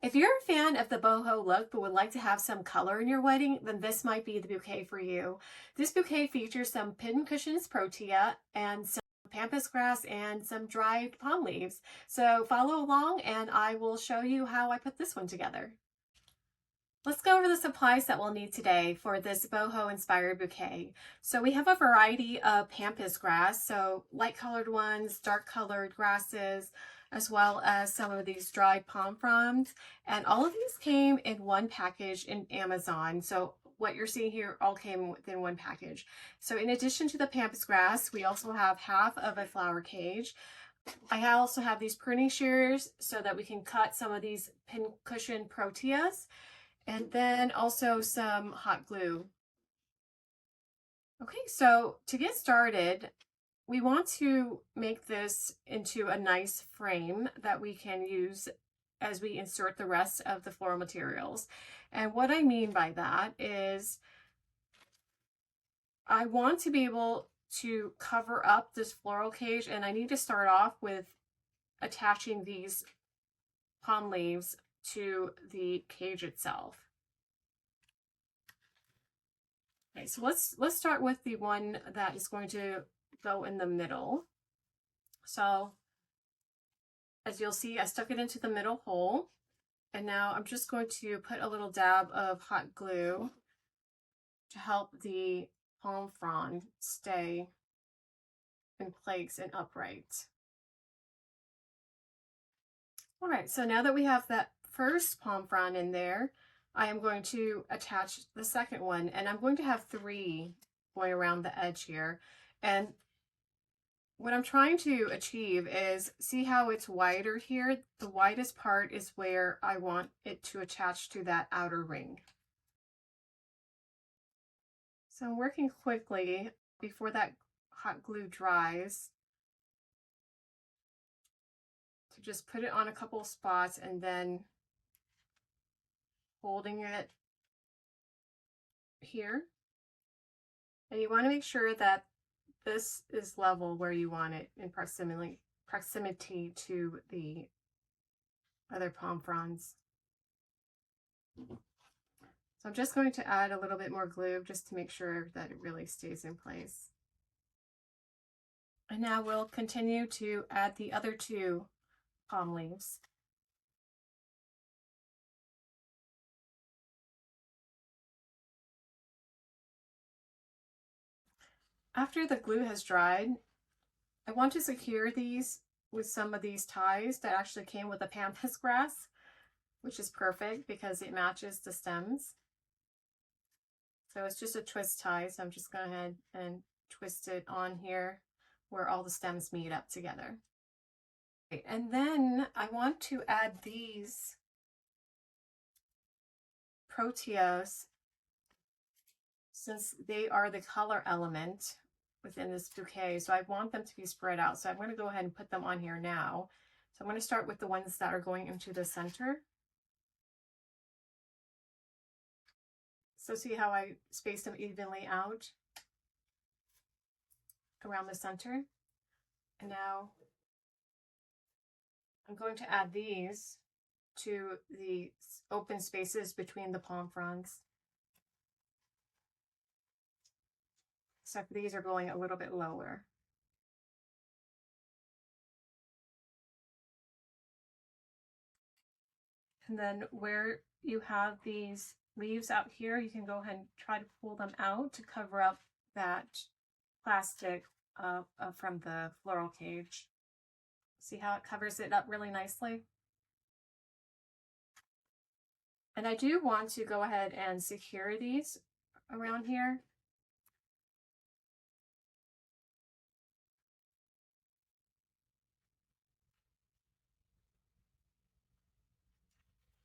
If you're a fan of the boho look but would like to have some color in your wedding, then this might be the bouquet for you. This bouquet features some pincushions protea and some pampas grass and some dried palm leaves. So follow along and I will show you how I put this one together. Let's go over the supplies that we'll need today for this boho inspired bouquet. So we have a variety of pampas grass, so light colored ones, dark colored grasses, as well as some of these dried palm fronds. And all of these came in one package in Amazon. So what you're seeing here all came within one package. So in addition to the pampas grass, we also have half of a flower cage. I also have these pruning shears so that we can cut some of these pincushion proteas. And then also some hot glue. Okay, so to get started, we want to make this into a nice frame that we can use as we insert the rest of the floral materials. And what I mean by that is I want to be able to cover up this floral cage, and I need to start off with attaching these palm leaves to the cage itself. Okay, so let's start with the one that is going to go in the middle. So as you'll see, I stuck it into the middle hole, and now I'm just going to put a little dab of hot glue to help the palm frond stay in place and upright. All right, so now that we have that first palm frond in there, I am going to attach the second one, and I'm going to have 3 going around the edge here. And what I'm trying to achieve is, see how it's wider here? The widest part is where I want it to attach to that outer ring. So I'm working quickly before that hot glue dries to just put it on a couple of spots and then holding it here. And you want to make sure that this is level where you want it in proximity to the other palm fronds. So I'm just going to add a little bit more glue just to make sure that it really stays in place. And now we'll continue to add the other 2 palm leaves. After the glue has dried, I want to secure these with some of these ties that actually came with the pampas grass, which is perfect because it matches the stems. So it's just a twist tie, so I'm just going to go ahead and twist it on here where all the stems meet up together. Okay, and then I want to add these proteas, since they are the color element within this bouquet, so I want them to be spread out. So I'm going to go ahead and put them on here now. So I'm going to start with the ones that are going into the center. So see how I spaced them evenly out around the center? And now I'm going to add these to the open spaces between the palm fronds. Except these are going a little bit lower. And then where you have these leaves out here, you can go ahead and try to pull them out to cover up that plastic from the floral cage. See how it covers it up really nicely? And I do want to go ahead and secure these around here.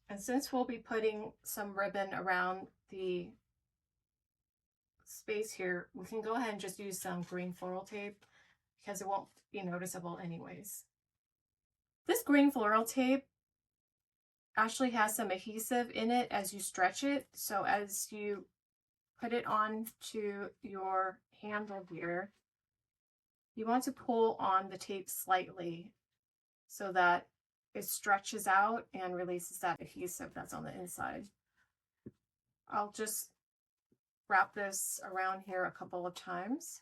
And since we'll be putting some ribbon around the space here, we can go ahead and just use some green floral tape because it won't be noticeable anyways. This green floral tape actually has some adhesive in it as you stretch it. So as you put it on to your handle here, you want to pull on the tape slightly so that it stretches out and releases that adhesive that's on the inside. I'll just wrap this around here a couple of times.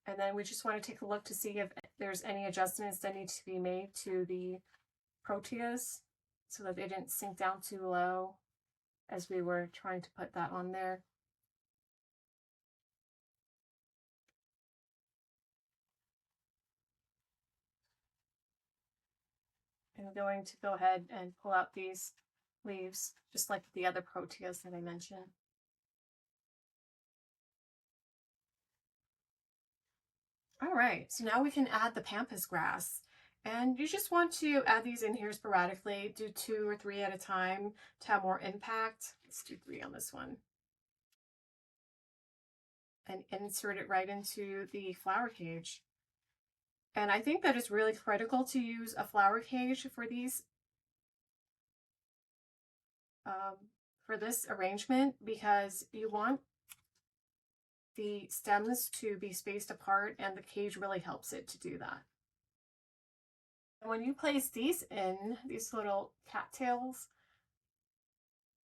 And then we just want to take a look to see if there's any adjustments that need to be made to the proteas so that they didn't sink down too low as we were trying to put that on there. I'm going to go ahead and pull out these leaves, just like the other proteas that I mentioned. All right, so now we can add the pampas grass. And you just want to add these in here sporadically, do 2 or 3 at a time to have more impact. Let's do 3 on this one. And insert it right into the flower cage. And I think that it's really critical to use a flower cage for these, for this arrangement, because you want the stems to be spaced apart, and the cage really helps it to do that. And when you place these in, these little cattails,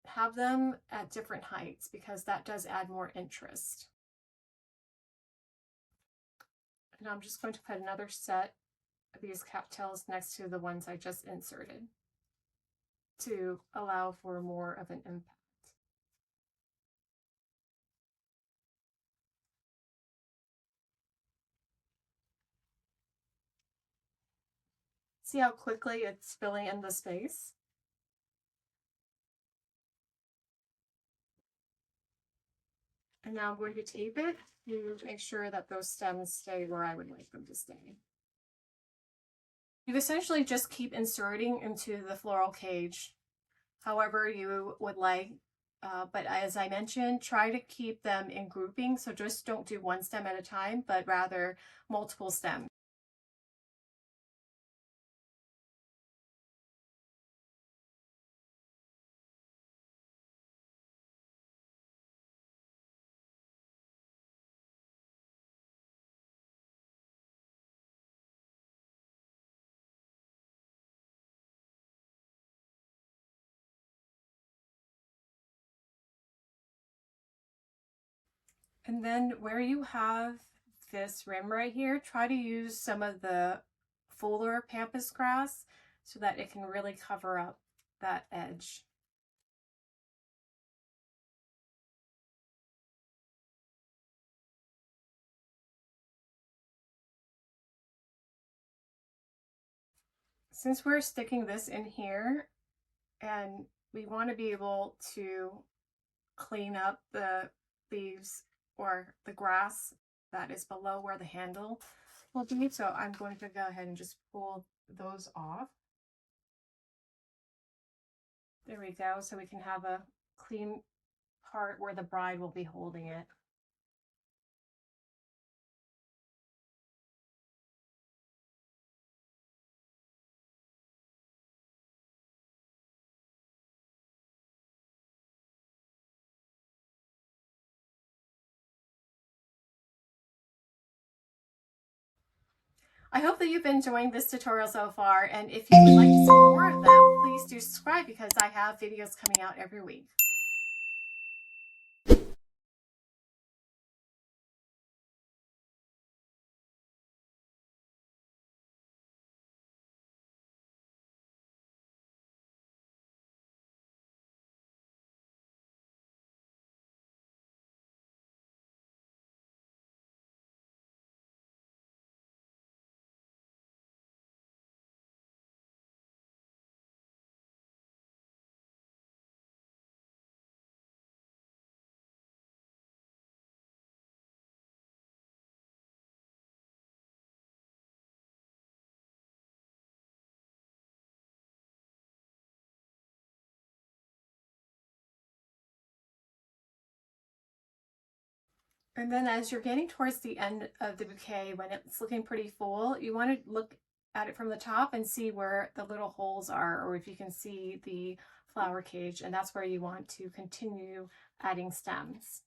have them at different heights because that does add more interest. And I'm just going to put another set of these cattails next to the ones I just inserted to allow for more of an impact. See how quickly it's filling in the space? And now I'm going to tape it to make sure that those stems stay where I would like them to stay. You essentially just keep inserting into the floral cage however you would like, but as I mentioned, try to keep them in grouping, so just don't do one stem at a time, but rather multiple stems. And then where you have this rim right here, try to use some of the fuller pampas grass so that it can really cover up that edge. Since we're sticking this in here and we want to be able to clean up the leaves or the grass that is below where the handle will be, so I'm going to go ahead and just pull those off. There we go, so we can have a clean part where the bride will be holding it. I hope that you've been enjoying this tutorial so far, and if you would like to see more of them, please do subscribe because I have videos coming out every week. And then as you're getting towards the end of the bouquet, when it's looking pretty full, you want to look at it from the top and see where the little holes are, or if you can see the flower cage, and that's where you want to continue adding stems.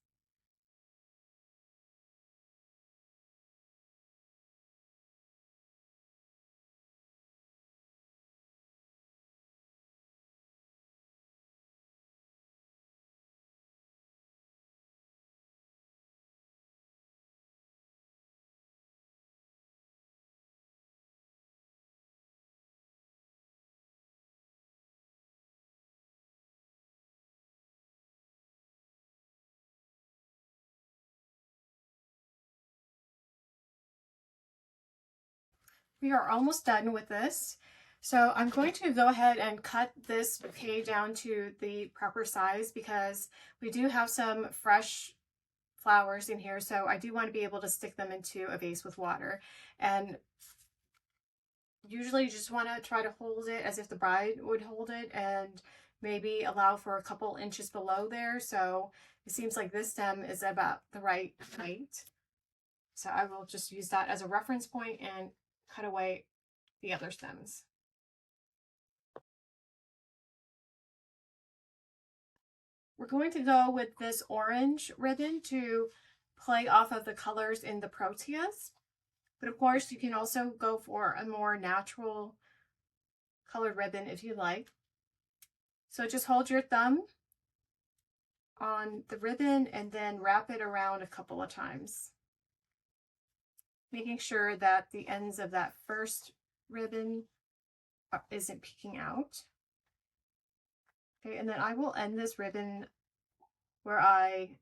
We are almost done with this. So I'm going to go ahead and cut this bouquet down to the proper size because we do have some fresh flowers in here. So I do want to be able to stick them into a vase with water. And usually you just want to try to hold it as if the bride would hold it and maybe allow for a couple inches below there. So it seems like this stem is about the right height. So I will just use that as a reference point and cut away the other stems. We're going to go with this orange ribbon to play off of the colors in the proteas. But of course, you can also go for a more natural colored ribbon if you like. So just hold your thumb on the ribbon and then wrap it around a couple of times, making sure that the ends of that first ribbon isn't peeking out. Okay, and then I will end this ribbon where I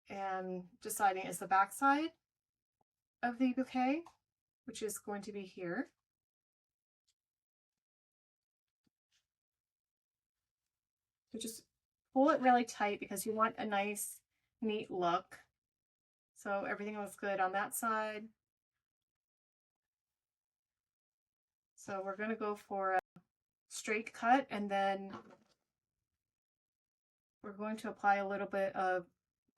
am deciding is the back side of the bouquet, which is going to be here. So just pull it really tight because you want a nice, neat look. So everything looks good on that side. So we're going to go for a straight cut, and then we're going to apply a little bit of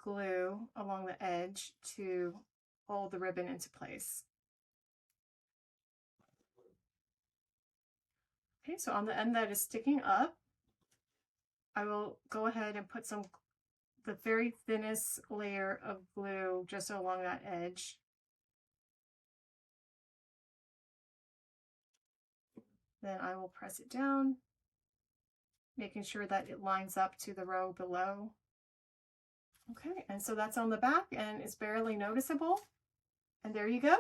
glue along the edge to hold the ribbon into place. Okay, so on the end that is sticking up, I will go ahead and put the very thinnest layer of glue just along that edge. Then I will press it down, making sure that it lines up to the row below. Okay, and so that's on the back and it's barely noticeable. And there you go.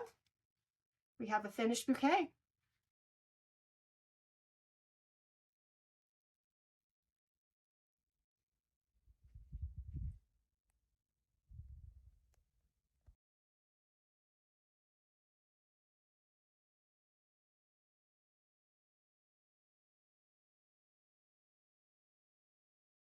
We have a finished bouquet.